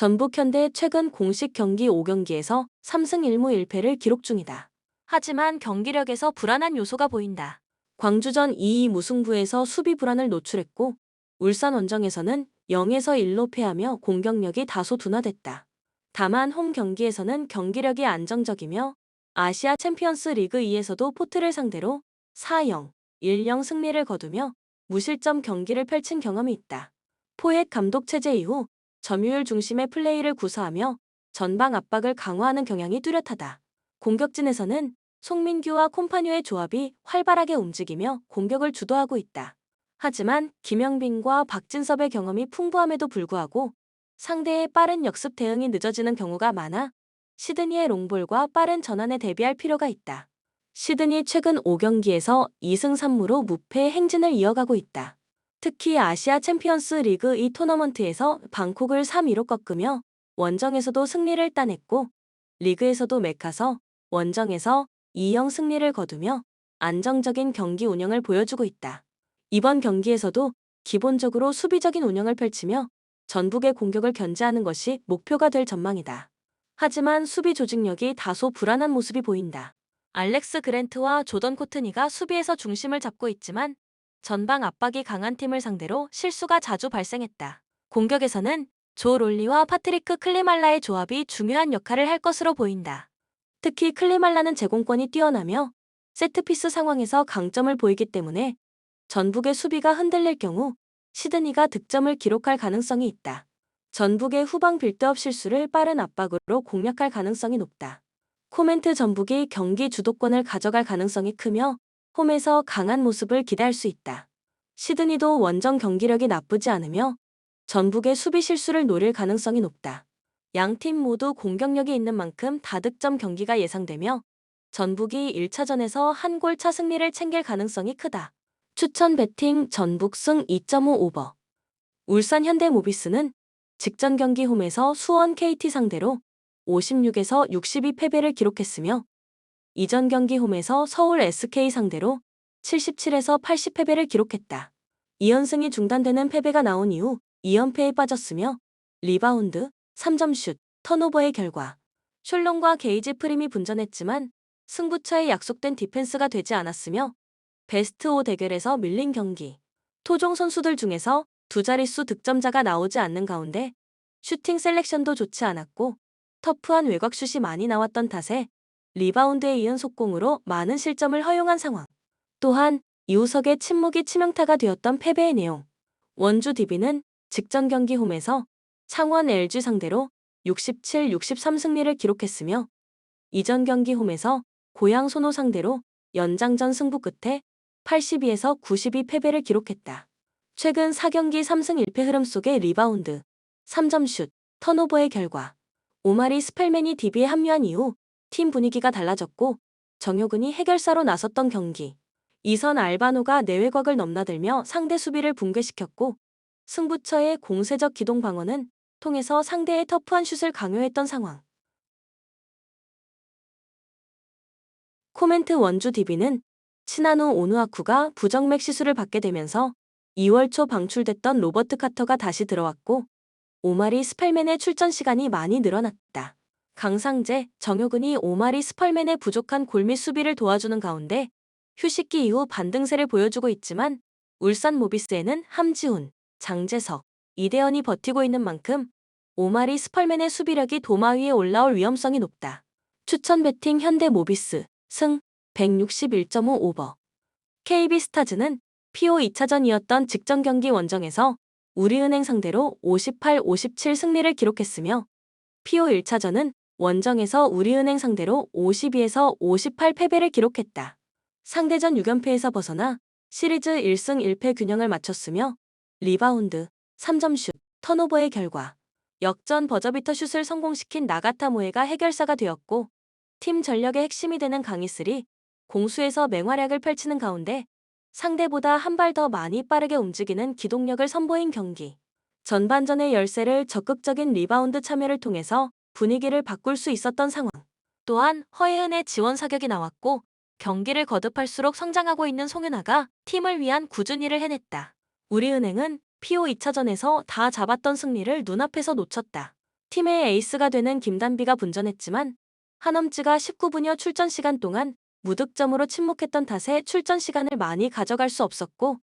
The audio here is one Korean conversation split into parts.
전북 현대 최근 공식 경기 5경기에서 3승 1무 1패를 기록 중이다. 하지만 경기력에서 불안한 요소가 보인다. 광주전 2위 무승부에서 수비 불안을 노출했고 울산 원정에서는 0에서 1로 패하며 공격력이 다소 둔화됐다. 다만 홈 경기에서는 경기력이 안정적이며 아시아 챔피언스 리그 2에서도 포트를 상대로 4-0, 1-0 승리를 거두며 무실점 경기를 펼친 경험이 있다. 포획 감독 체제 이후 점유율 중심의 플레이를 구사하며 전방 압박을 강화하는 경향이 뚜렷하다. 공격진에서는 송민규와 콤파뉴의 조합이 활발하게 움직이며 공격을 주도하고 있다. 하지만 김영빈과 박진섭의 경험이 풍부함에도 불구하고 상대의 빠른 역습 대응이 늦어지는 경우가 많아 시드니의 롱볼과 빠른 전환에 대비할 필요가 있다. 시드니 최근 5경기에서 2승 3무로 무패의 행진을 이어가고 있다. 특히 아시아 챔피언스 리그 2 토너먼트에서 방콕을 3-2로 꺾으며 원정에서도 승리를 따냈고 리그에서도 맥카서 원정에서 2-0 승리를 거두며 안정적인 경기 운영을 보여주고 있다. 이번 경기에서도 기본적으로 수비적인 운영을 펼치며 전북의 공격을 견제하는 것이 목표가 될 전망이다. 하지만 수비 조직력이 다소 불안한 모습이 보인다. 알렉스 그랜트와 조던 코트니가 수비에서 중심을 잡고 있지만 전방 압박이 강한 팀을 상대로 실수가 자주 발생했다. 공격에서는 조 롤리와 파트리크 클리말라의 조합이 중요한 역할을 할 것으로 보인다. 특히 클리말라는 제공권이 뛰어나며 세트피스 상황에서 강점을 보이기 때문에 전북의 수비가 흔들릴 경우 시드니가 득점을 기록할 가능성이 있다. 전북의 후방 빌드업 실수를 빠른 압박으로 공략할 가능성이 높다. 코멘트 전북이 경기 주도권을 가져갈 가능성이 크며 홈에서 강한 모습을 기대할 수 있다. 시드니도 원정 경기력이 나쁘지 않으며 전북의 수비 실수를 노릴 가능성이 높다. 양팀 모두 공격력이 있는 만큼 다득점 경기가 예상되며 전북이 1차전에서 한 골차 승리를 챙길 가능성이 크다. 추천 베팅 전북 승 2.5 오버. 울산 현대모비스는 직전 경기 홈에서 수원 KT 상대로 56에서 62 패배를 기록했으며 이전 경기 홈에서 서울 SK 상대로 77에서 80 패배를 기록했다. 2연승이 중단되는 패배가 나온 이후 2연패에 빠졌으며 리바운드, 3점슛, 턴오버의 결과 셜롱과 게이지 프림이 분전했지만 승부처에 약속된 디펜스가 되지 않았으며 베스트 5 대결에서 밀린 경기. 토종 선수들 중에서 두 자릿수 득점자가 나오지 않는 가운데 슈팅 셀렉션도 좋지 않았고 터프한 외곽슛이 많이 나왔던 탓에 리바운드에 이은 속공으로 많은 실점을 허용한 상황. 또한 이우석의 침묵이 치명타가 되었던 패배의 내용. 원주 DB는 직전 경기 홈에서 창원 LG 상대로 67, 63 승리를 기록했으며 이전 경기 홈에서 고양 손호 상대로 연장전 승부 끝에 82에서 92 패배를 기록했다. 최근 4경기 3승 1패 흐름 속의 리바운드, 3점슛, 턴오버의 결과 오마리 스펠맨이 DB에 합류한 이후 팀 분위기가 달라졌고 정효근이 해결사로 나섰던 경기. 이선 알바노가 내외곽을 넘나들며 상대 수비를 붕괴시켰고 승부처의 공세적 기동 방어는 통해서 상대의 터프한 슛을 강요했던 상황. 코멘트 원주 DB는 치나노 오누아쿠가 부정맥 시술을 받게 되면서 2월 초 방출됐던 로버트 카터가 다시 들어왔고 오마리 스펠맨의 출전 시간이 많이 늘어났다. 강상재, 정효근이 오마리 스펠맨의 부족한 골밑 수비를 도와주는 가운데 휴식기 이후 반등세를 보여주고 있지만 울산 모비스에는 함지훈, 장재석, 이대현이 버티고 있는 만큼 오마리 스펄맨의 수비력이 도마 위에 올라올 위험성이 높다. 추천 베팅 현대 모비스 승 161.5 오버. KB스타즈는 PO 2차전이었던 직전 경기 원정에서 우리은행 상대로 58, 57 승리를 기록했으며 PO 1차전은 원정에서 우리은행 상대로 52에서 58 패배를 기록했다. 상대전 6연패에서 벗어나 시리즈 1승 1패 균형을 맞췄으며 리바운드, 3점슛, 턴오버의 결과 역전 버저비터 슛을 성공시킨 나가타 모에가 해결사가 되었고 팀 전력의 핵심이 되는 강희슬이 공수에서 맹활약을 펼치는 가운데 상대보다 한 발 더 많이 빠르게 움직이는 기동력을 선보인 경기. 전반전의 열세를 적극적인 리바운드 참여를 통해서 분위기를 바꿀 수 있었던 상황. 또한 허예은의 지원 사격이 나왔고 경기를 거듭할수록 성장하고 있는 송윤아가 팀을 위한 꾸준히 일을 해냈다. 우리은행은 PO 2차전에서 다 잡았던 승리를 눈앞에서 놓쳤다. 팀의 에이스가 되는 김단비가 분전했지만 한엄지가 19분여 출전 시간 동안 무득점으로 침묵했던 탓에 출전 시간을 많이 가져갈 수 없었고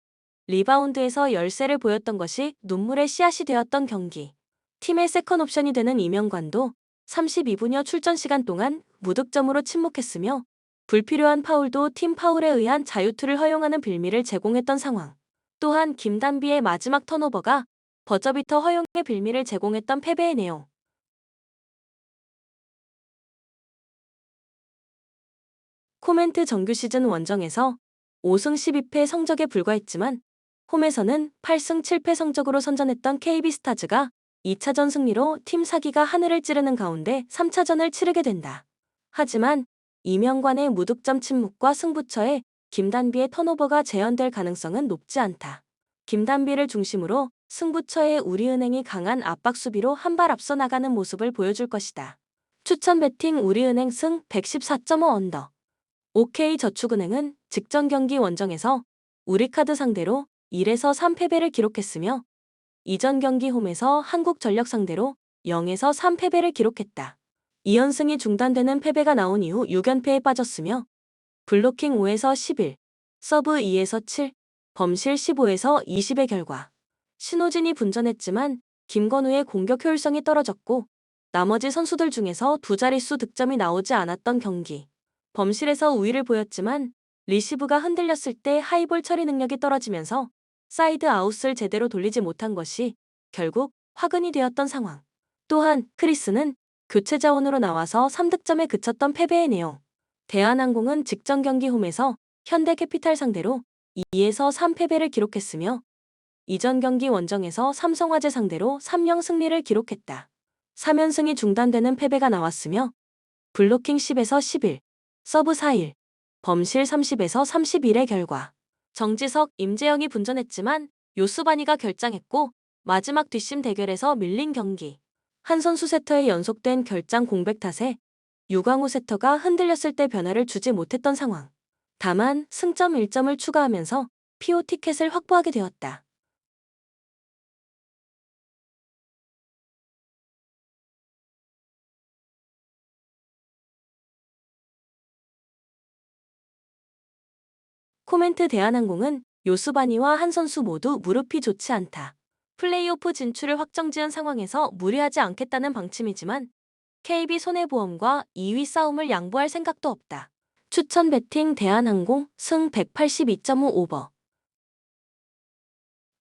리바운드에서 열세를 보였던 것이 눈물의 씨앗이 되었던 경기. 팀의 세컨 옵션이 되는 이명관도 32분여 출전 시간 동안 무득점으로 침묵했으며 불필요한 파울도 팀 파울에 의한 자유투를 허용하는 빌미를 제공했던 상황. 또한 김단비의 마지막 턴오버가 버저비터 허용의 빌미를 제공했던 패배의 내용. 코멘트 정규 시즌 원정에서 5승 12패 성적에 불과했지만 홈에서는 8승 7패 성적으로 선전했던 KB스타즈가 2차전 승리로 팀 사기가 하늘을 찌르는 가운데 3차전을 치르게 된다. 하지만 이명관의 무득점 침묵과 승부처에 김단비의 턴오버가 재현될 가능성은 높지 않다. 김단비를 중심으로 승부처에 우리은행이 강한 압박 수비로 한 발 앞서 나가는 모습을 보여줄 것이다. 추천 배팅 우리은행 승 114.5 언더. OK저축은행은 직전 경기 원정에서 우리카드 상대로 1에서 3패배를 기록했으며 이전 경기 홈에서 한국전력 상대로 0에서 3패배를 기록했다. 2연승이 중단되는 패배가 나온 이후 6연패에 빠졌으며 블로킹 5에서 11, 서브 2에서 7, 범실 15에서 20의 결과. 신호진이 분전했지만 김건우의 공격 효율성이 떨어졌고 나머지 선수들 중에서 두 자릿수 득점이 나오지 않았던 경기. 범실에서 우위를 보였지만 리시브가 흔들렸을 때 하이볼 처리 능력이 떨어지면서 사이드 아웃을 제대로 돌리지 못한 것이 결국 화근이 되었던 상황. 또한 크리스는 교체 자원으로 나와서 3득점에 그쳤던 패배의 내용. 대한항공은 직전 경기 홈에서 현대캐피탈 상대로 2에서 3패배를 기록했으며 이전 경기 원정에서 삼성화재 상대로 3영 승리를 기록했다. 3연승이 중단되는 패배가 나왔으며 블로킹 10에서 11, 서브 4일, 범실 30에서 31의 결과. 정지석, 임재영이 분전했지만 요스바니가 결장했고 마지막 뒷심 대결에서 밀린 경기. 한 선수 세터의 연속된 결장 공백 탓에 유광우 세터가 흔들렸을 때 변화를 주지 못했던 상황. 다만 승점 1점을 추가하면서 PO 티켓을 확보하게 되었다. 코멘트 대한항공은 요스바니와 한 선수 모두 무릎이 좋지 않다. 플레이오프 진출을 확정지은 상황에서 무리하지 않겠다는 방침이지만 KB손해보험과 2위 싸움을 양보할 생각도 없다. 추천 배팅 대한항공 승 182.5 오버.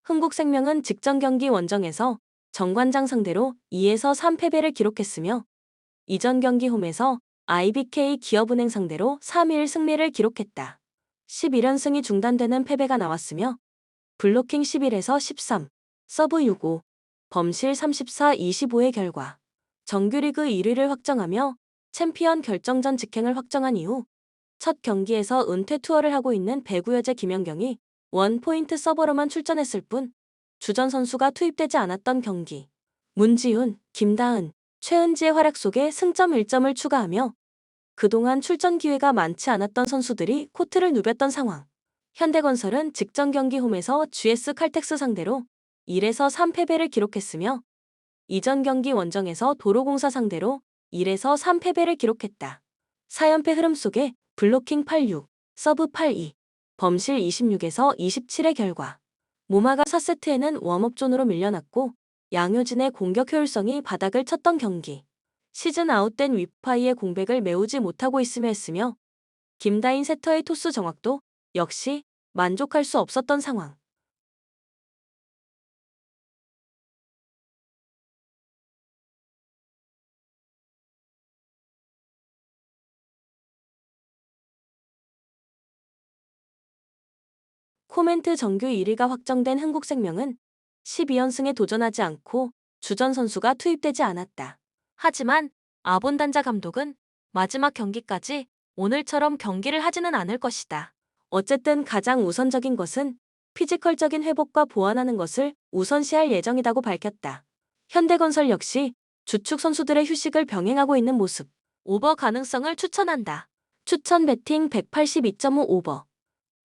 흥국생명은 직전 경기 원정에서 정관장 상대로 2에서 3패배를 기록했으며 이전 경기 홈에서 IBK 기업은행 상대로 3일 승리를 기록했다. 11연승이 중단되는 패배가 나왔으며 블로킹 11에서 13, 서브 6-5, 범실 34-25의 결과. 정규리그 1위를 확정하며 챔피언 결정전 직행을 확정한 이후 첫 경기에서 은퇴 투어를 하고 있는 배구여제 김연경이 원포인트 서버로만 출전했을 뿐 주전 선수가 투입되지 않았던 경기. 문지훈, 김다은, 최은지의 활약 속에 승점 1점을 추가하며 그동안 출전 기회가 많지 않았던 선수들이 코트를 누볐던 상황. 현대건설은 직전 경기 홈에서 GS 칼텍스 상대로 1에서 3패배를 기록했으며 이전 경기 원정에서 도로공사 상대로 1에서 3패배를 기록했다. 4연패 흐름 속에 블로킹 8-6, 서브 8-2, 범실 26에서 27의 결과. 모마가 4세트에는 웜업존으로 밀려났고 양효진의 공격 효율성이 바닥을 쳤던 경기. 시즌 아웃된 위파이의 공백을 메우지 못하고 있으며 했으며 김다인 세터의 토스 정확도 역시 만족할 수 없었던 상황. 코멘트 정규 1위가 확정된 흥국생명은 12연승에 도전하지 않고 주전 선수가 투입되지 않았다. 하지만 아본단자 감독은 마지막 경기까지 오늘처럼 경기를 하지는 않을 것이다. 어쨌든 가장 우선적인 것은 피지컬적인 회복과 보완하는 것을 우선시할 예정이라고 밝혔다. 현대건설 역시 주축 선수들의 휴식을 병행하고 있는 모습. 오버 가능성을 추천한다. 추천 배팅 182.5 오버.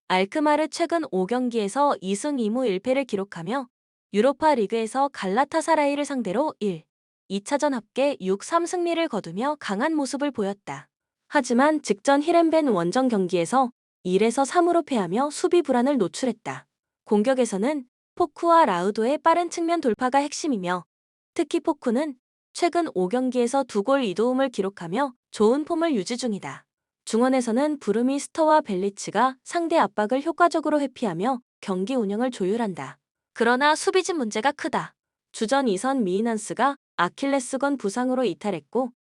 알크마르 최근 5경기에서 2승 2무 1패를 기록하며 유로파 리그에서 갈라타사라이를 상대로 1, 2차전 합계 6-3 승리를 거두며 강한 모습을 보였다. 하지만 직전 힐앤벤 원정 경기에서 1에서 3으로 패하며 수비 불안을 노출했다. 공격에서는 포쿠와 라우도의 빠른 측면 돌파가 핵심이며 특히 포쿠는 최근 5경기에서 2골 2도움을 기록하며 좋은 폼을 유지 중이다. 중원에서는 부르미스터와 벨리치가 상대 압박을 효과적으로 회피하며 경기 운영을 조율한다. 그러나 수비진 문제가 크다. 주전 2선 미히난스가 아킬레스건 부상으로 이탈했고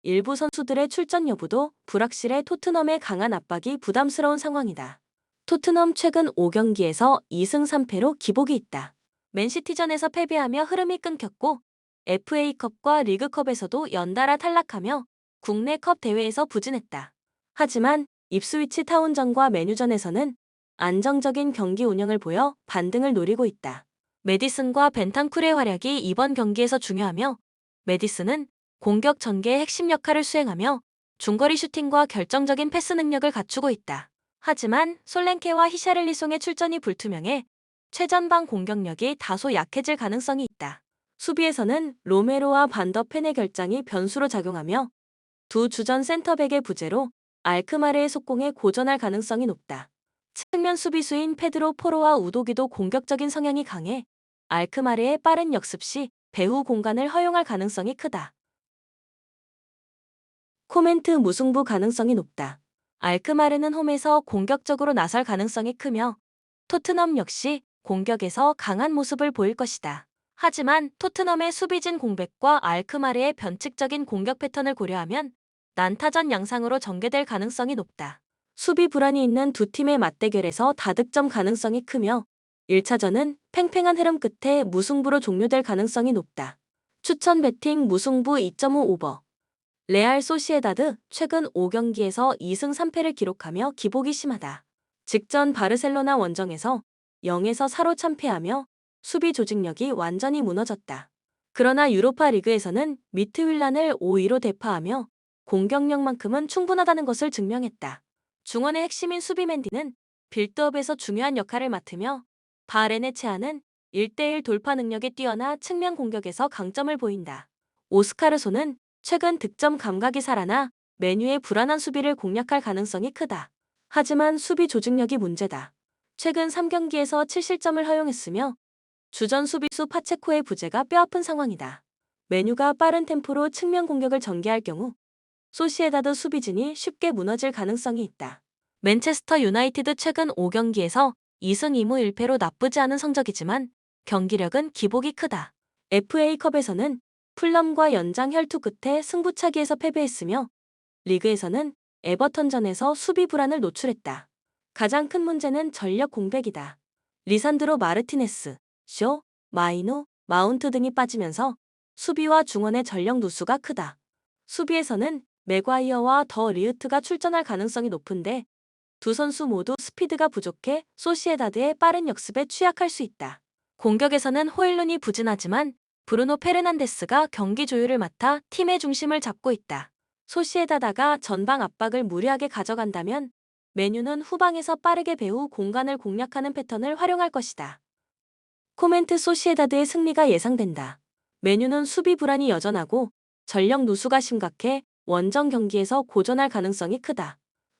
일부 선수들의 출전 여부도 불확실해 토트넘의 강한 압박이 부담스러운 상황이다. 토트넘 최근 5경기에서 2승 3패로 기복이 있다. 맨시티전에서 패배하며 흐름이 끊겼고 FA컵과 리그컵에서도 연달아 탈락하며 국내 컵 대회에서 부진했다. 하지만 입스위치 타운전과 메뉴전에서는 안정적인 경기 운영을 보여 반등을 노리고 있다. 메디슨과 벤탄쿨의 활약이 이번 경기에서 중요하며 메디슨은 공격 전개의 핵심 역할을 수행하며 중거리 슈팅과 결정적인 패스 능력을 갖추고 있다. 하지만 솔랭케와 히샤를리송의 출전이 불투명해 최전방 공격력이 다소 약해질 가능성이 있다. 수비에서는 로메로와 반더펜의 결장이 변수로 작용하며 두 주전 센터백의 부재로 알크마르의 속공에 고전할 가능성이 높다. 측면 수비수인 페드로 포로와 우도기도 공격적인 성향이 강해 알크마르의 빠른 역습 시 배후 공간을 허용할 가능성이 크다. 코멘트 무승부 가능성이 높다. 알크마르는 홈에서 공격적으로 나설 가능성이 크며 토트넘 역시 공격에서 강한 모습을 보일 것이다. 하지만 토트넘의 수비진 공백과 알크마르의 변칙적인 공격 패턴을 고려하면 난타전 양상으로 전개될 가능성이 높다. 수비 불안이 있는 두 팀의 맞대결에서 다득점 가능성이 크며 1차전은 팽팽한 흐름 끝에 무승부로 종료될 가능성이 높다. 추천 배팅 무승부 2.5 오버. 레알 소시에다드 최근 5경기에서 2승 3패를 기록하며 기복이 심하다. 직전 바르셀로나 원정에서 0에서 4로 참패하며 수비 조직력이 완전히 무너졌다. 그러나 유로파 리그에서는 미트윌란을 5-2로 대파하며 공격력만큼은 충분하다는 것을 증명했다. 중원의 핵심인 수비 맨디는 빌드업에서 중요한 역할을 맡으며 바레네체아는 1대1 돌파 능력이 뛰어나 측면 공격에서 강점을 보인다. 오스카르소는 최근 득점 감각이 살아나 메뉴의 불안한 수비를 공략할 가능성이 크다. 하지만 수비 조직력이 문제다. 최근 3경기에서 7실점을 허용했으며 주전 수비수 파체코의 부재가 뼈아픈 상황이다. 메뉴가 빠른 템포로 측면 공격을 전개할 경우 소시에다드 수비진이 쉽게 무너질 가능성이 있다. 맨체스터 유나이티드 최근 5경기에서 2승 2무 1패로 나쁘지 않은 성적이지만 경기력은 기복이 크다. FA컵에서는 풀럼과 연장 혈투 끝에 승부차기에서 패배했으며 리그에서는 에버턴전에서 수비 불안을 노출했다. 가장 큰 문제는 전력 공백이다. 리산드로 마르티네스, 쇼, 마이노, 마운트 등이 빠지면서 수비와 중원의 전력 누수가 크다. 수비에서는 맥과이어와 더 리흐트가 출전할 가능성이 높은데 두 선수 모두 스피드가 부족해 소시에다드의 빠른 역습에 취약할 수 있다. 공격에서는 호일룬이 부진하지만 브루노 페르난데스가 경기 조율을 맡아 팀의 중심을 잡고 있다. 소시에다다가 전방 압박을 무리하게 가져간다면 메뉴는 후방에서 빠르게 배후 공간을 공략하는 패턴을 활용할 것이다. 코멘트 소시에다드의 승리가 예상된다. 메뉴는 수비 불안이 여전하고 전력 누수가 심각해 원정 경기에서 고전할 가능성이 크다.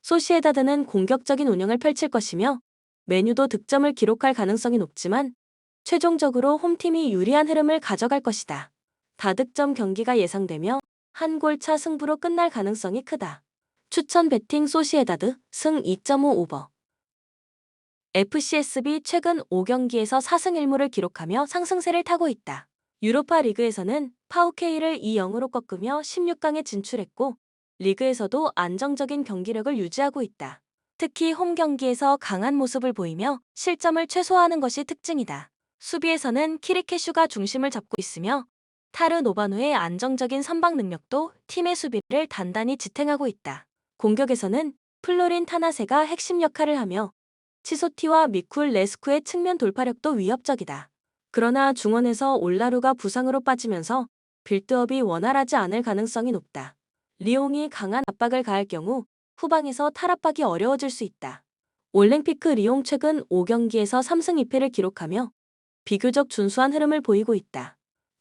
소시에다드는 공격적인 운영을 펼칠 것이며 메뉴도 득점을 기록할 가능성이 높지만 최종적으로 홈팀이 유리한 흐름을 가져갈 것이다. 다득점 경기가 예상되며 한 골차 승부로 끝날 가능성이 크다. 추천 배팅 소시에다드 승 2.5 오버. FCSB 최근 5경기에서 4승 1무를 기록하며 상승세를 타고 있다. 유로파 리그에서는 파우케이를 2-0으로 꺾으며 16강에 진출했고 리그에서도 안정적인 경기력을 유지하고 있다. 특히 홈 경기에서 강한 모습을 보이며 실점을 최소화하는 것이 특징이다. 수비에서는 키리케슈가 중심을 잡고 있으며 타르 노바노의 안정적인 선방 능력도 팀의 수비를 단단히 지탱하고 있다. 공격에서는 플로린 타나세가 핵심 역할을 하며 치소티와 미쿨 레스쿠의 측면 돌파력도 위협적이다. 그러나 중원에서 올라루가 부상으로 빠지면서 빌드업이 원활하지 않을 가능성이 높다. 리옹이 강한 압박을 가할 경우 후방에서 탈압박이 어려워질 수 있다. 올랭피크 리옹 최근 5경기에서 3승 2패를 기록하며 비교적 준수한 흐름을 보이고 있다.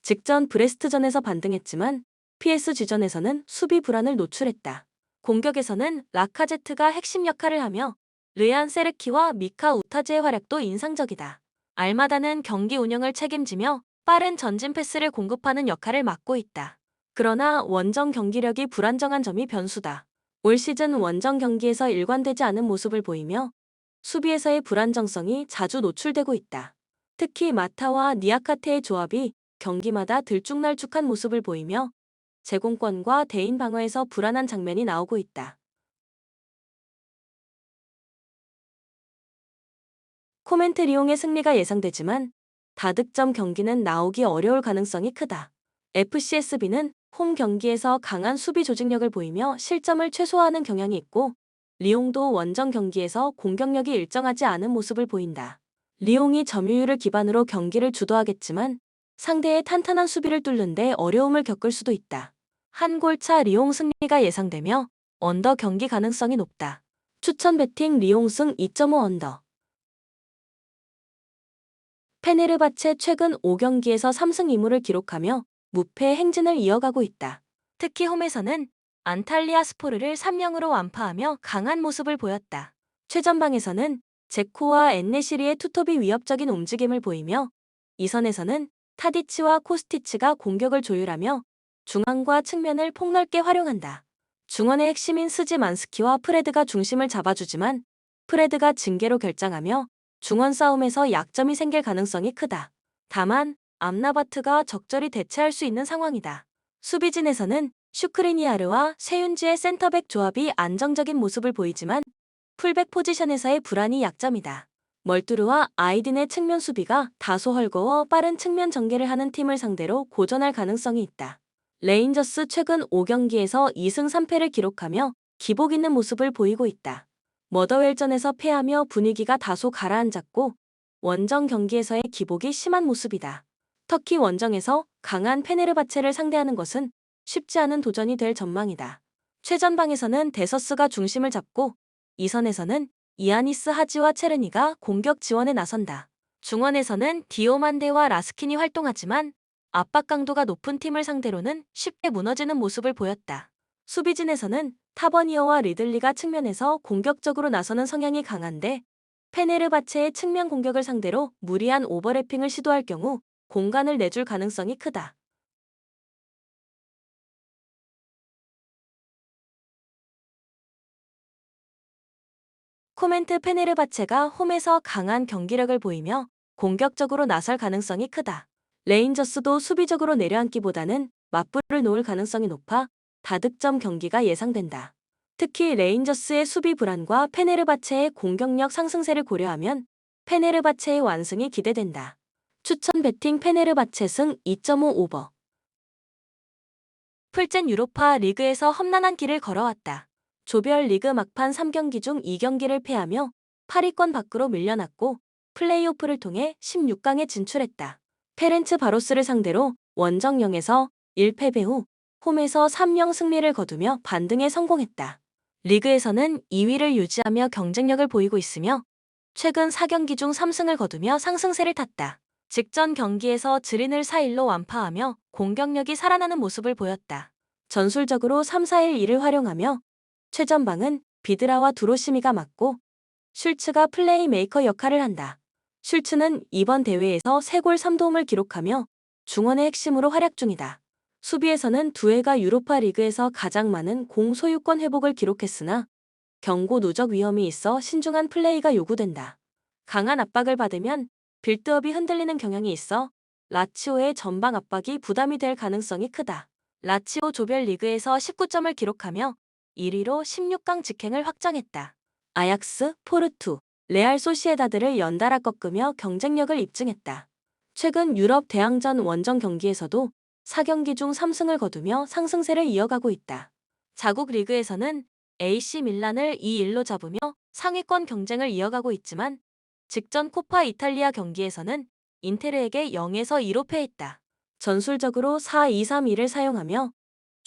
직전 브레스트전에서 반등했지만 PSG전에서는 수비 불안을 노출했다. 공격에서는 라카제트가 핵심 역할을 하며 르얀 세르키와 미카 우타즈의 활약도 인상적이다. 알마다는 경기 운영을 책임지며 빠른 전진 패스를 공급하는 역할을 맡고 있다. 그러나 원정 경기력이 불안정한 점이 변수다. 올 시즌 원정 경기에서 일관되지 않은 모습을 보이며 수비에서의 불안정성이 자주 노출되고 있다. 특히 마타와 니아카테의 조합이 경기마다 들쭉날쭉한 모습을 보이며 제공권과 대인 방어에서 불안한 장면이 나오고 있다. 코멘트 리옹의 승리가 예상되지만 다득점 경기는 나오기 어려울 가능성이 크다. FCSB는 홈 경기에서 강한 수비 조직력을 보이며 실점을 최소화하는 경향이 있고 리옹도 원정 경기에서 공격력이 일정하지 않은 모습을 보인다. 리옹이 점유율을 기반으로 경기를 주도하겠지만 상대의 탄탄한 수비를 뚫는 데 어려움을 겪을 수도 있다. 한 골차 리옹 승리가 예상되며 언더 경기 가능성이 높다. 추천 배팅 리옹 승 2.5 언더. 페네르바체 최근 5경기에서 3승 2무를 기록하며 무패 행진을 이어가고 있다. 특히 홈에서는 안탈리아 스포르를 3-0으로 완파하며 강한 모습을 보였다. 최전방에서는 제코와 엔네시리의 투톱이 위협적인 움직임을 보이며 2선에서는 타디치와 코스티치가 공격을 조율하며 중앙과 측면을 폭넓게 활용한다. 중원의 핵심인 스지만스키와 프레드가 중심을 잡아주지만 프레드가 징계로 결장하며 중원 싸움에서 약점이 생길 가능성이 크다. 다만 암라바트가 적절히 대체할 수 있는 상황이다. 수비진에서는 슈크리니아르와 세윤지의 센터백 조합이 안정적인 모습을 보이지만 풀백 포지션에서의 불안이 약점이다. 멀뚜르와 아이딘의 측면 수비가 다소 헐거워 빠른 측면 전개를 하는 팀을 상대로 고전할 가능성이 있다. 레인저스 최근 5경기에서 2승 3패를 기록하며 기복 있는 모습을 보이고 있다. 머더웰전에서 패하며 분위기가 다소 가라앉았고 원정 경기에서의 기복이 심한 모습이다. 터키 원정에서 강한 페네르바체를 상대하는 것은 쉽지 않은 도전이 될 전망이다. 최전방에서는 데서스가 중심을 잡고 2선에서는 이아니스 하지와 체르니가 공격 지원에 나선다. 중원에서는 디오만데와 라스킨이 활동하지만 압박 강도가 높은 팀을 상대로는 쉽게 무너지는 모습을 보였다. 수비진에서는 타버니어와 리들리가 측면에서 공격적으로 나서는 성향이 강한데 페네르바체의 측면 공격을 상대로 무리한 오버래핑을 시도할 경우 공간을 내줄 가능성이 크다. 코멘트 페네르바체가 홈에서 강한 경기력을 보이며 공격적으로 나설 가능성이 크다. 레인저스도 수비적으로 내려앉기보다는 맞불을 놓을 가능성이 높아 다득점 경기가 예상된다. 특히 레인저스의 수비 불안과 페네르바체의 공격력 상승세를 고려하면 페네르바체의 완승이 기대된다. 추천 배팅 페네르바체 승 2.5 오버. 풀젠 유로파 리그에서 험난한 길을 걸어왔다. 조별 리그 막판 3경기 중 2경기를 패하며 8위권 밖으로 밀려났고 플레이오프를 통해 16강에 진출했다. 페렌츠 바로스를 상대로 원정영에서 1패배 후 홈에서 3-0 승리를 거두며 반등에 성공했다. 리그에서는 2위를 유지하며 경쟁력을 보이고 있으며 최근 4경기 중 3승을 거두며 상승세를 탔다. 직전 경기에서 지린을 4-1로 완파하며 공격력이 살아나는 모습을 보였다. 전술적으로 3-4-1-2를 활용하며 최전방은 비드라와 두로시미가 맡고 슐츠가 플레이메이커 역할을 한다. 슐츠는 이번 대회에서 3골 3도움을 기록하며 중원의 핵심으로 활약 중이다. 수비에서는 두 해가 유로파 리그에서 가장 많은 공 소유권 회복을 기록했으나 경고 누적 위험이 있어 신중한 플레이가 요구된다. 강한 압박을 받으면 빌드업이 흔들리는 경향이 있어 라치오의 전방 압박이 부담이 될 가능성이 크다. 라치오 조별 리그에서 19점을 기록하며 1위로 16강 직행을 확정했다. 아약스, 포르투, 레알 소시에다드를 연달아 꺾으며 경쟁력을 입증했다. 최근 유럽 대항전 원정 경기에서도 4경기 중 3승을 거두며 상승세를 이어가고 있다. 자국 리그에서는 AC 밀란을 2-1로 잡으며 상위권 경쟁을 이어가고 있지만 직전 코파 이탈리아 경기에서는 인테르에게 0-2로 패했다. 전술적으로 4-2-3-2를 사용하며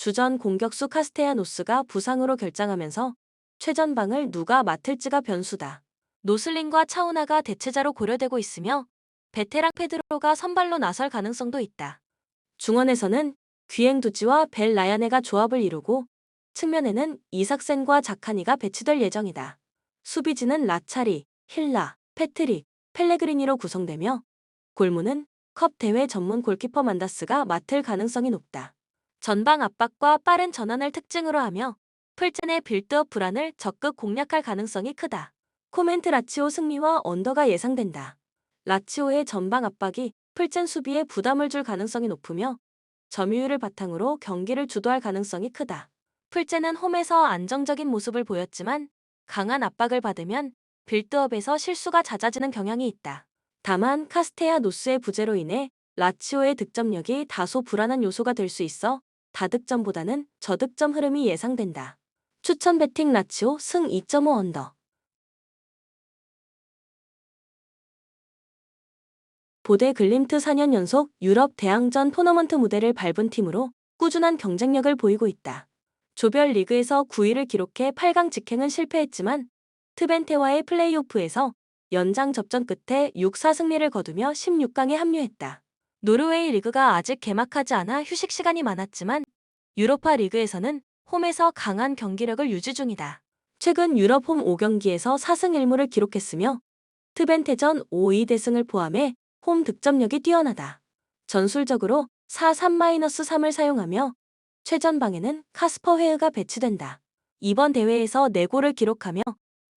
주전 공격수 카스테야노스가 부상으로 결장하면서 최전방을 누가 맡을지가 변수다. 노슬링과 차우나가 대체자로 고려되고 있으며 베테랑 페드로가 선발로 나설 가능성도 있다. 중원에서는 귀행두지와 벨 라야네가 조합을 이루고 측면에는 이삭센과 자카니가 배치될 예정이다. 수비진은 라차리, 힐라, 패트릭, 펠레그리니로 구성되며 골문은 컵 대회 전문 골키퍼 만다스가 맡을 가능성이 높다. 전방 압박과 빠른 전환을 특징으로 하며 풀젠의 빌드업 불안을 적극 공략할 가능성이 크다. 코멘트 라치오 승리와 언더가 예상된다. 라치오의 전방 압박이 풀젠 수비에 부담을 줄 가능성이 높으며 점유율을 바탕으로 경기를 주도할 가능성이 크다. 풀젠은 홈에서 안정적인 모습을 보였지만 강한 압박을 받으면 빌드업에서 실수가 잦아지는 경향이 있다. 다만 카스테야 노스의 부재로 인해 라치오의 득점력이 다소 불안한 요소가 될 수 있어 다득점보다는 저득점 흐름이 예상된다. 추천 배팅 라치오 승 2.5 언더. 보데 글림트 4년 연속 유럽 대항전 토너먼트 무대를 밟은 팀으로 꾸준한 경쟁력을 보이고 있다. 조별 리그에서 9위를 기록해 8강 직행은 실패했지만 트벤테와의 플레이오프에서 연장 접전 끝에 6-4 승리를 거두며 16강에 합류했다. 노르웨이 리그가 아직 개막하지 않아 휴식 시간이 많았지만 유로파 리그에서는 홈에서 강한 경기력을 유지 중이다. 최근 유럽 홈 5경기에서 4승 1무를 기록했으며 트벤테전 5-2 대승을 포함해 홈 득점력이 뛰어나다. 전술적으로 4-3-3을 사용하며 최전방에는 카스퍼 헤흐가 배치된다. 이번 대회에서 4골을 기록하며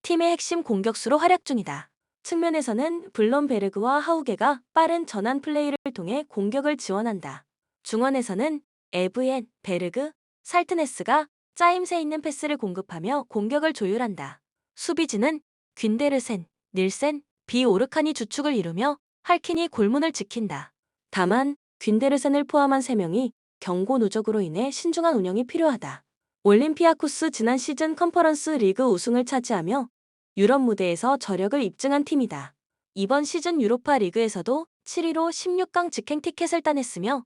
팀의 핵심 공격수로 활약 중이다. 측면에서는 블롬베르그와 하우게가 빠른 전환 플레이를 통해 공격을 지원한다. 중원에서는 에브옌, 베르그, 살트네스가 짜임새 있는 패스를 공급하며 공격을 조율한다. 수비진은 균데르센, 닐센, 비오르칸이 주축을 이루며 할킨이 골문을 지킨다. 다만 균데르센을 포함한 3명이 경고 누적으로 인해 신중한 운영이 필요하다. 올림피아코스 지난 시즌 컨퍼런스 리그 우승을 차지하며 유럽 무대에서 저력을 입증한 팀이다. 이번 시즌 유로파 리그에서도 7위로 16강 직행 티켓을 따냈으며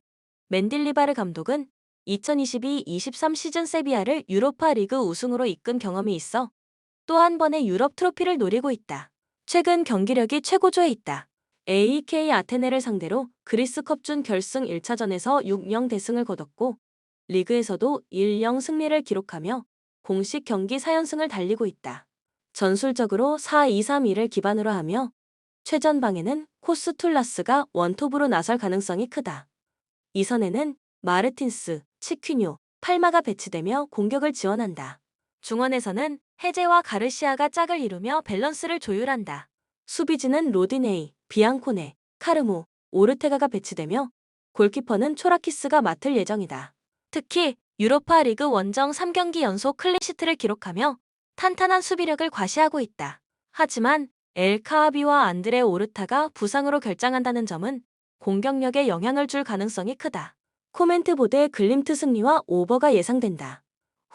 맨딜리바르 감독은 2022-23 시즌 세비야를 유로파 리그 우승으로 이끈 경험이 있어 또 한 번의 유럽 트로피를 노리고 있다. 최근 경기력이 최고조에 있다. AEK 아테네를 상대로 그리스컵 준 결승 1차전에서 6-0 대승을 거뒀고 리그에서도 1-0 승리를 기록하며 공식 경기 4연승을 달리고 있다. 전술적으로 4-2-3-1을 기반으로 하며 최전방에는 코스툴라스가 원톱으로 나설 가능성이 크다. 이 선에는 마르틴스, 치퀴뇨, 팔마가 배치되며 공격을 지원한다. 중원에서는 헤제와 가르시아가 짝을 이루며 밸런스를 조율한다. 수비진은 로디네이, 비앙코네, 카르모, 오르테가가 배치되며 골키퍼는 초라키스가 맡을 예정이다. 특히 유로파 리그 원정 3경기 연속 클린시트를 기록하며 탄탄한 수비력을 과시하고 있다. 하지만 엘 카아비와 안드레 오르타가 부상으로 결장한다는 점은 공격력에 영향을 줄 가능성이 크다. 코멘트 보데 글림트 승리와 오버가 예상된다.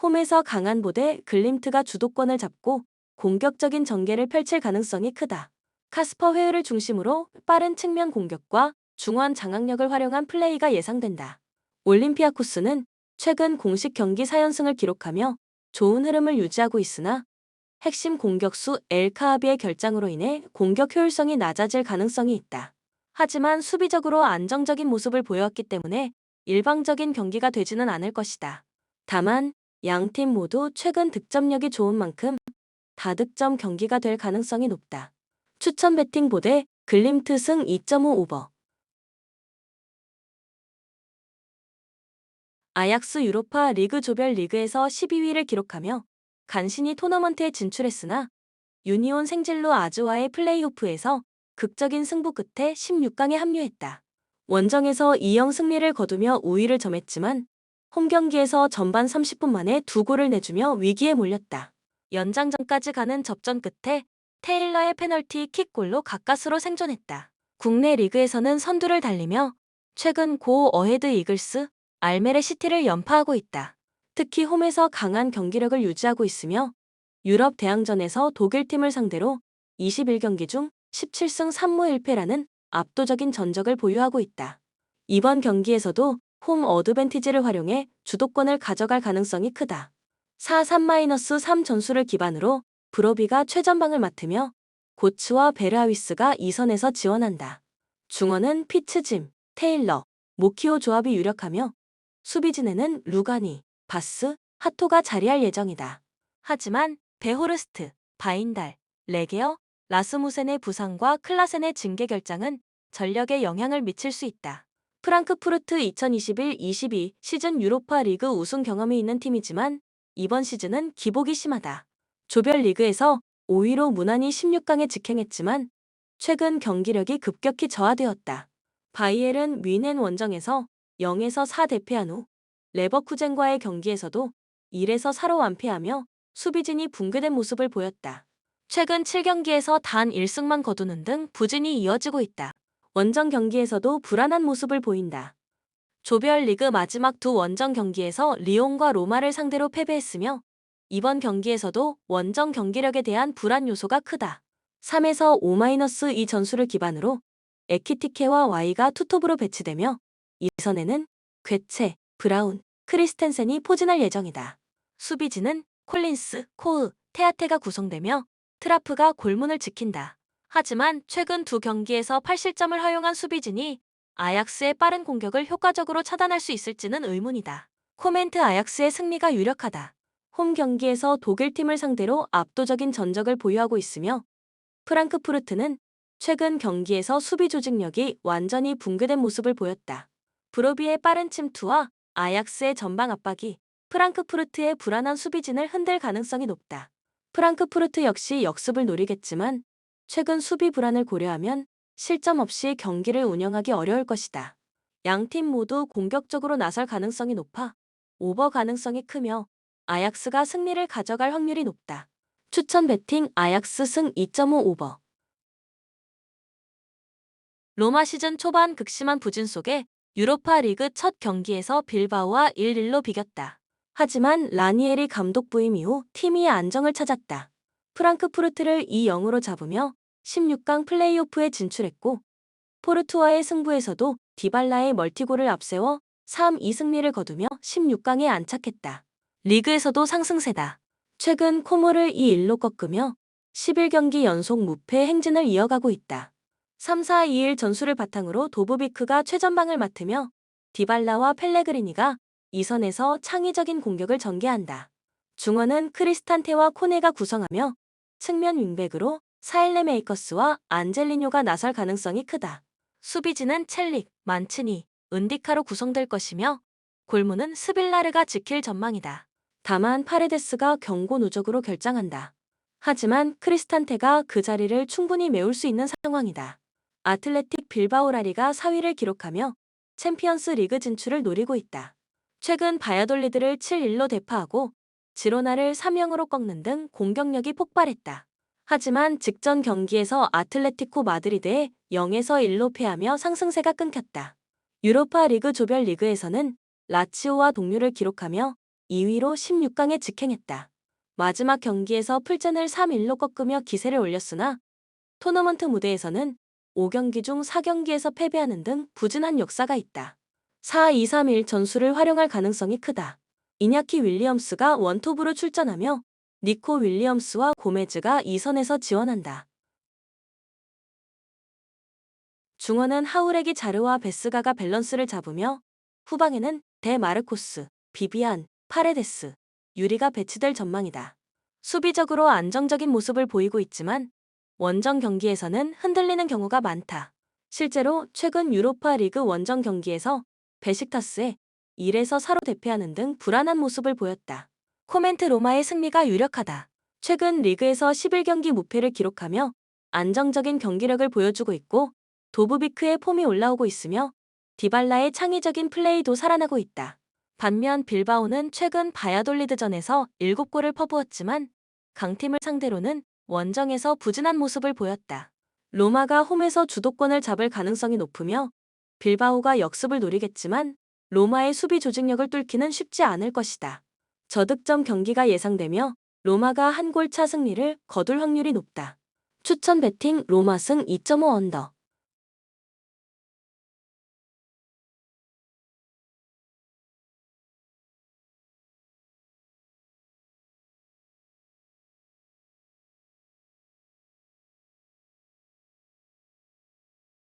홈에서 강한 보데 글림트가 주도권을 잡고 공격적인 전개를 펼칠 가능성이 크다. 카스퍼 헤흐를 중심으로 빠른 측면 공격과 중원 장악력을 활용한 플레이가 예상된다. 올림피아코스는 최근 공식 경기 4연승을 기록하며 좋은 흐름을 유지하고 있으나 핵심 공격수 엘 카아비의 결장으로 인해 공격 효율성이 낮아질 가능성이 있다. 하지만 수비적으로 안정적인 모습을 보여왔기 때문에 일방적인 경기가 되지는 않을 것이다. 다만 양팀 모두 최근 득점력이 좋은 만큼 다득점 경기가 될 가능성이 높다. 추천 배팅 보데 글림트 승 2.5 오버. 아약스 유로파 리그 조별 리그에서 12위를 기록하며 간신히 토너먼트에 진출했으나 유니온 생질로 아즈와의 플레이오프에서 극적인 승부 끝에 16강에 합류했다. 원정에서 2-0 승리를 거두며 우위를 점했지만 홈경기에서 전반 30분 만에 2골을 내주며 위기에 몰렸다. 연장전까지 가는 접전 끝에 테일러의 페널티 킥골로 가까스로 생존했다. 국내 리그에서는 선두를 달리며 최근 고 어헤드 이글스, 알메레 시티를 연파하고 있다. 특히 홈에서 강한 경기력을 유지하고 있으며 유럽 대항전에서 독일팀을 상대로 21경기 중 17승 3무 1패라는 압도적인 전적을 보유하고 있다. 이번 경기에서도 홈 어드밴티지를 활용해 주도권을 가져갈 가능성이 크다. 4-3-3 전술을 기반으로 브로비가 최전방을 맡으며 고츠와 베르하위스가 2선에서 지원한다. 중원은 피츠짐, 테일러, 모키오 조합이 유력하며 수비진에는 루가니, 바스, 하토가 자리할 예정이다. 하지만 베호르스트, 바인달, 레게어, 라스무센의 부상과 클라센의 징계 결장은 전력에 영향을 미칠 수 있다. 프랑크푸르트 2021-22 시즌 유로파 리그 우승 경험이 있는 팀이지만 이번 시즌은 기복이 심하다. 조별 리그에서 5위로 무난히 16강에 직행했지만 최근 경기력이 급격히 저하되었다. 바이에른 뮌헨 원정에서 0에서 4 대패한 후 레버쿠젠과의 경기에서도 1에서 4로 완패하며 수비진이 붕괴된 모습을 보였다. 최근 7경기에서 단 1승만 거두는 등 부진이 이어지고 있다. 원정 경기에서도 불안한 모습을 보인다. 조별리그 마지막 두 원정 경기에서 리옹과 로마를 상대로 패배했으며 이번 경기에서도 원정 경기력에 대한 불안 요소가 크다. 3에서 5-2 전술을 기반으로 에키티케와 와이가 투톱으로 배치되며 2선에는 괴체, 브라운, 크리스텐센이 포진할 예정이다. 수비진은 콜린스, 코흐, 테아테가 구성되며 트라프가 골문을 지킨다. 하지만 최근 두 경기에서 8실점을 허용한 수비진이 아약스의 빠른 공격을 효과적으로 차단할 수 있을지는 의문이다. 코멘트 아약스의 승리가 유력하다. 홈 경기에서 독일팀을 상대로 압도적인 전적을 보유하고 있으며 프랑크푸르트는 최근 경기에서 수비 조직력이 완전히 붕괴된 모습을 보였다. 브로비의 빠른 침투와 아약스의 전방 압박이 프랑크푸르트의 불안한 수비진을 흔들 가능성이 높다. 프랑크푸르트 역시 역습을 노리겠지만 최근 수비 불안을 고려하면 실점 없이 경기를 운영하기 어려울 것이다. 양팀 모두 공격적으로 나설 가능성이 높아 오버 가능성이 크며 아약스가 승리를 가져갈 확률이 높다. 추천 베팅 아약스 승 2.5 오버. 로마 시즌 초반 극심한 부진 속에 유로파 리그 첫 경기에서 빌바오와 1-1로 비겼다. 하지만 라니에리 감독 부임 이후 팀이 안정을 찾았다. 프랑크푸르트를 2-0으로 잡으며 16강 플레이오프에 진출했고 포르투와의 승부에서도 디발라의 멀티골을 앞세워 3-2 승리를 거두며 16강에 안착했다. 리그에서도 상승세다. 최근 코모를 2-1로 꺾으며 11경기 연속 무패 행진을 이어가고 있다. 3-4-2-1 전술을 바탕으로 도보비크가 최전방을 맡으며 디발라와 펠레그리니가 2선에서 창의적인 공격을 전개한다. 중원은 크리스탄테와 코네가 구성하며 측면 윙백으로 사일레메이커스와 안젤리뇨가 나설 가능성이 크다. 수비진은 첼릭, 만츠니, 은디카로 구성될 것이며 골문은 스빌라르가 지킬 전망이다. 다만 파레데스가 경고 누적으로 결장한다. 하지만 크리스탄테가 그 자리를 충분히 메울 수 있는 상황이다. 아틀레틱 빌바오라리가 4위를 기록하며 챔피언스 리그 진출을 노리고 있다. 최근 바야돌리드를 7-1로 대파하고 지로나를 3-0으로 꺾는 등 공격력이 폭발했다. 하지만 직전 경기에서 아틀레티코 마드리드에 0에서 1로 패하며 상승세가 끊겼다. 유로파 리그 조별 리그에서는 라치오와 동률을 기록하며 2위로 16강에 직행했다. 마지막 경기에서 풀젠을 3-1로 꺾으며 기세를 올렸으나 토너먼트 무대에서는 5경기 중 4경기에서 패배하는 등 부진한 역사가 있다. 4-2-3-1 전술을 활용할 가능성이 크다. 이냐키 윌리엄스가 원톱으로 출전하며 니코 윌리엄스와 고메즈가 2선에서 지원한다. 중원은 하우레기 자르와 베스가가 밸런스를 잡으며 후방에는 데 마르코스, 비비안, 파레데스, 유리가 배치될 전망이다. 수비적으로 안정적인 모습을 보이고 있지만 원정 경기에서는 흔들리는 경우가 많다. 실제로 최근 유로파 리그 원정 경기에서 베식타스에 1에서 4로 대패하는 등 불안한 모습을 보였다. 코멘트 로마의 승리가 유력하다. 최근 리그에서 11경기 무패를 기록하며 안정적인 경기력을 보여주고 있고 도브비크의 폼이 올라오고 있으며 디발라의 창의적인 플레이도 살아나고 있다. 반면 빌바오는 최근 바야돌리드전에서 7골을 퍼부었지만 강팀을 상대로는 원정에서 부진한 모습을 보였다. 로마가 홈에서 주도권을 잡을 가능성이 높으며 빌바오가 역습을 노리겠지만 로마의 수비 조직력을 뚫기는 쉽지 않을 것이다. 저득점 경기가 예상되며 로마가 한 골차 승리를 거둘 확률이 높다. 추천 베팅 로마 승 2.5 언더.